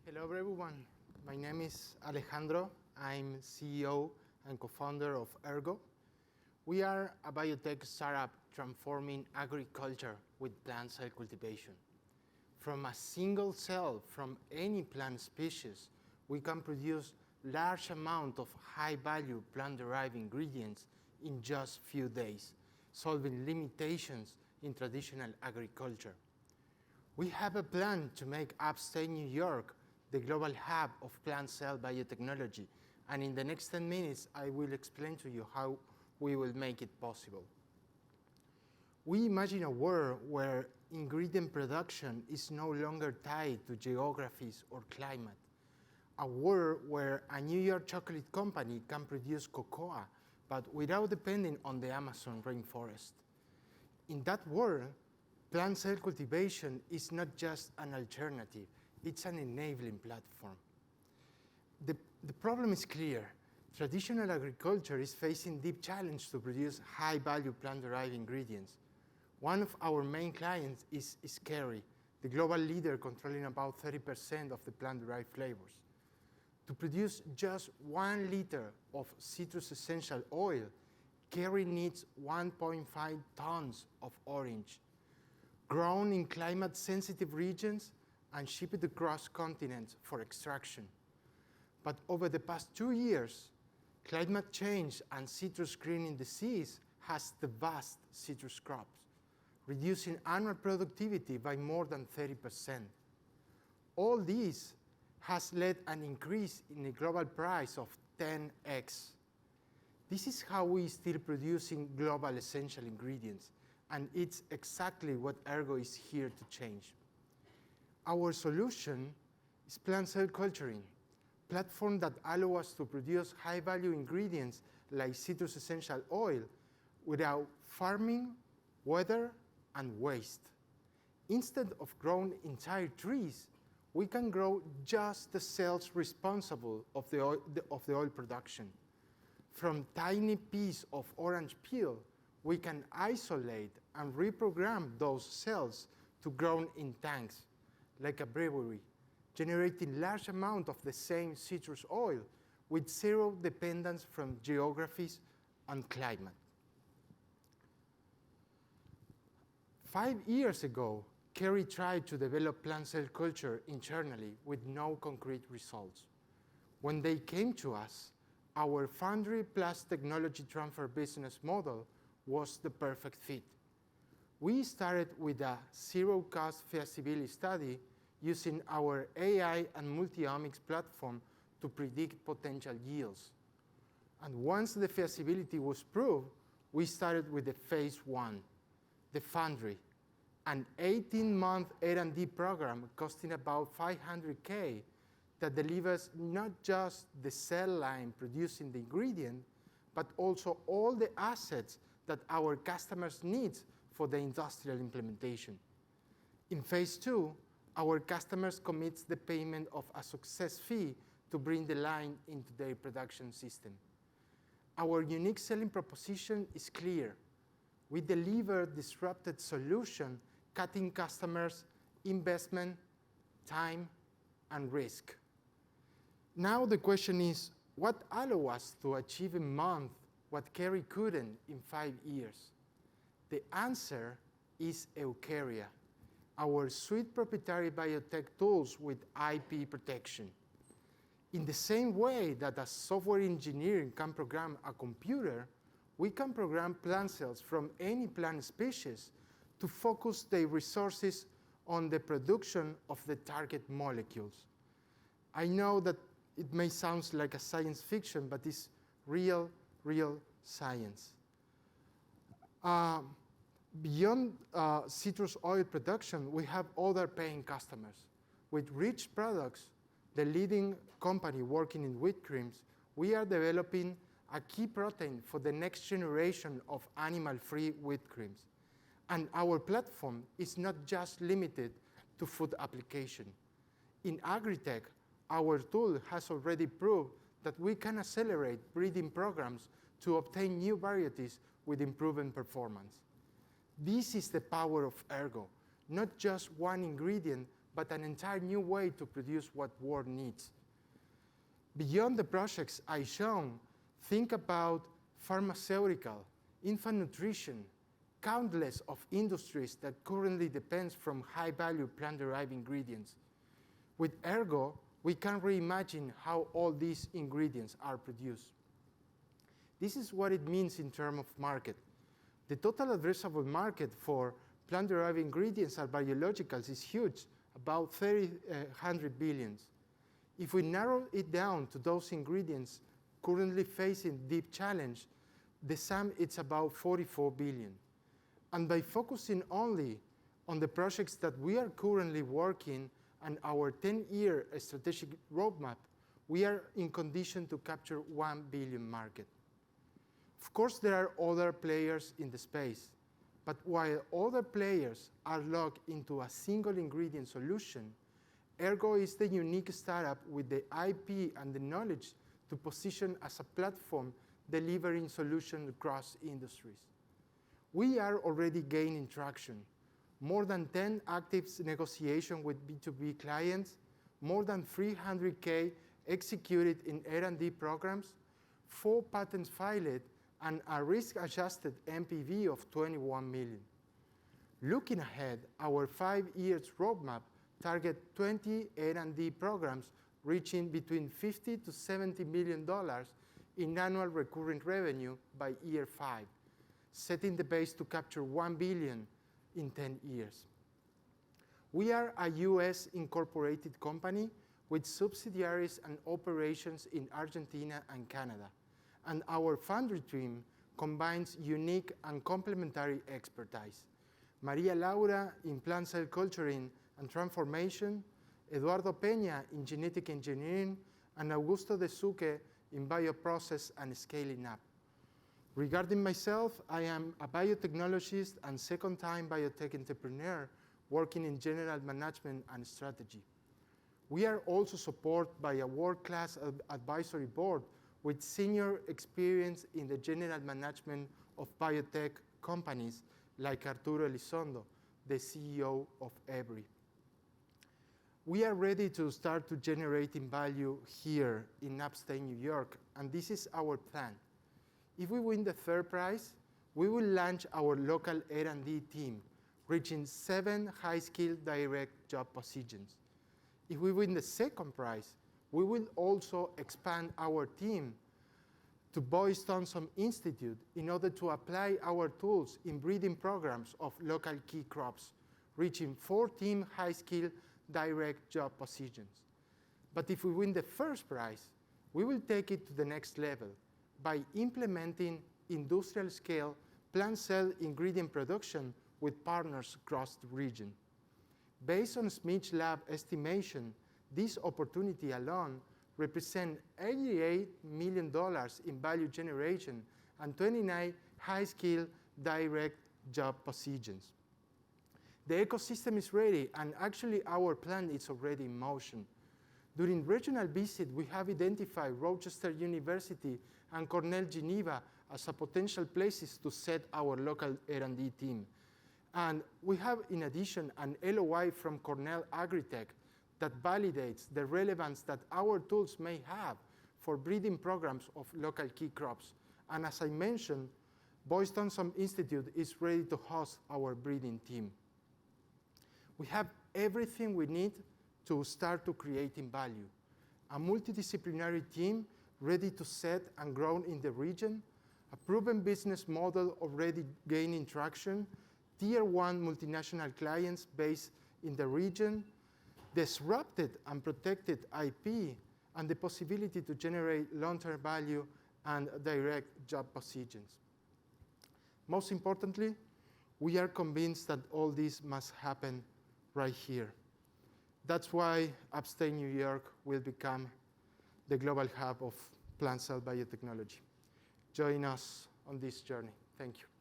Hello everyone, my name is Alejandro. I'm CEO and co-founder of Ergo. We are a biotech startup transforming agriculture with plant cell cultivation. From a single cell from any plant species, we can produce large amount of high-value plant-derived ingredients in just few days, solving limitations in traditional agriculture. We have a plan to make upstate New York the global hub of plant cell biotechnology, and in the next 10 minutes, I will explain to you how we will make it possible. We imagine a world where ingredient production is no longer tied to geographies or climate, a world where a New York chocolate company can produce cocoa, but without depending on the Amazon rainforest. In that world, plant cell cultivation is not just an alternative, it's an enabling platform. The problem is clear. Traditional agriculture is facing deep challenge to produce high-value plant-derived ingredients. One of our main clients is Kerry, the global leader controlling about 30% of the plant-derived flavors. To produce just 1 liter of citrus essential oil, Kerry needs 1.5 tons of orange, grown in climate-sensitive regions and shipped across continents for extraction. But over the past 2 years, climate change and citrus greening disease has devastated citrus crops, reducing annual productivity by more than 30%. All this has led an increase in the global price of 10x. This is how we still producing global essential ingredients, and it's exactly what Ergo is here to change. Our solution is plant cell culturing, platform that allow us to produce high-value ingredients like citrus essential oil without farming, weather, and waste. Instead of growing entire trees, we can grow just the cells responsible of the oil production. From tiny piece of orange peel, we can isolate and reprogram those cells to grow in tanks, like a brewery, generating large amount of the same citrus oil with zero dependence from geographies and climate. 5 years ago, Kerry tried to develop plant cell culture internally with no concrete results. When they came to us, our foundry plus technology transfer business model was the perfect fit. We started with a zero-cost feasibility study using our AI and multi-omics platform to predict potential yields. And once the feasibility was proved, we started with the phase 1, the foundry, an 18-month R&D program costing about $500K that delivers not just the cell line producing the ingredient, but also all the assets that our customers need for the industrial implementation. In phase 2, our customers commit the payment of a success fee to bring the line into their production system. Our unique selling proposition is clear. We deliver disrupted solution, cutting customers' investment, time, and risk. Now the question is, what allows us to achieve in a month what Kerry couldn't in 5 years? The answer is Eukarya, our sweet proprietary biotech tools with IP protection. In the same way that a software engineer can program a computer, we can program plant cells from any plant species to focus their resources on the production of the target molecules. I know that it may sound like a science fiction, but it's real science. Beyond citrus oil production, we have other paying customers. With Rich Products, the leading company working in wheat creams, we are developing a key protein for the next generation of animal-free wheat creams. And our platform is not just limited to food application. In agri-tech, our tool has already proved that we can accelerate breeding programs to obtain new varieties with improving performance. This is the power of Ergo, not just one ingredient, but an entire new way to produce what world needs. Beyond the projects I shown, think about pharmaceutical, infant nutrition, countless of industries that currently depends from high-value plant-derived ingredients. With Ergo, we can reimagine how all these ingredients are produced. This is what it means in terms of market. The total addressable market for plant-derived ingredients and biologicals is huge, about 300 billion. If we narrow it down to those ingredients currently facing deep challenge, the sum is about 44 billion. And by focusing only on the projects that we are currently working and our 10-year strategic roadmap, we are in condition to capture 1 billion market. Of course, there are other players in the space, but while other players are locked into a single ingredient solution, Ergo is the unique startup with the IP and the knowledge to position as a platform delivering solutions across industries. We are already gaining traction. More than 10 active negotiations with B2B clients, more than 300K executed in R&D programs, 4 patents filed, and a risk-adjusted NPV of 21 million. Looking ahead, our 5-year roadmap target 20 R&D programs reaching between $50 to $70 million in annual recurring revenue by year 5, setting the base to capture 1 billion in 10 years. We are a US incorporated company with subsidiaries and operations in Argentina and Canada, and our foundry team combines unique and complementary expertise. Maria Laura in plant cell culturing and transformation, Eduardo Peña in genetic engineering, and Augusto de Suque in bioprocess and scaling up. Regarding myself, I am a biotechnologist and second-time biotech entrepreneur working in general management and strategy. We are also supported by a world-class advisory board with senior experience in the general management of biotech companies like Arturo Elizondo, the CEO of Every. We are ready to start to generating value here in upstate New York, and this is our plan. If we win the third prize, we will launch our local R&D team, reaching 7 high-skilled direct job positions. If we win the second prize, we will also expand our team to Boyce Thompson Institute in order to apply our tools in breeding programs of local key crops, reaching 14 high-skilled direct job positions. But if we win the first prize, we will take it to the next level by implementing industrial-scale plant cell ingredient production with partners across the region. Based on Smith Lab estimation, this opportunity alone represents $88 million in value generation and 29 high-skilled direct job positions. The ecosystem is ready, and actually our plan is already in motion. During regional visit, we have identified Rochester University and Cornell Geneva as a potential places to set our local R&D team. And we have, in addition, an LOI from Cornell Agritech that validates the relevance that our tools may have for breeding programs of local key crops. And as I mentioned, Boyce Thompson Institute is ready to host our breeding team. We have everything we need to start to creating value. A multidisciplinary team ready to set and grow in the region, a proven business model already gaining traction, tier 1 multinational clients based in the region, disrupted and protected IP, and the possibility to generate long-term value and direct job positions. Most importantly, we are convinced that all this must happen right here. That's why upstate New York will become the global hub of plant cell biotechnology. Join us on this journey. Thank you.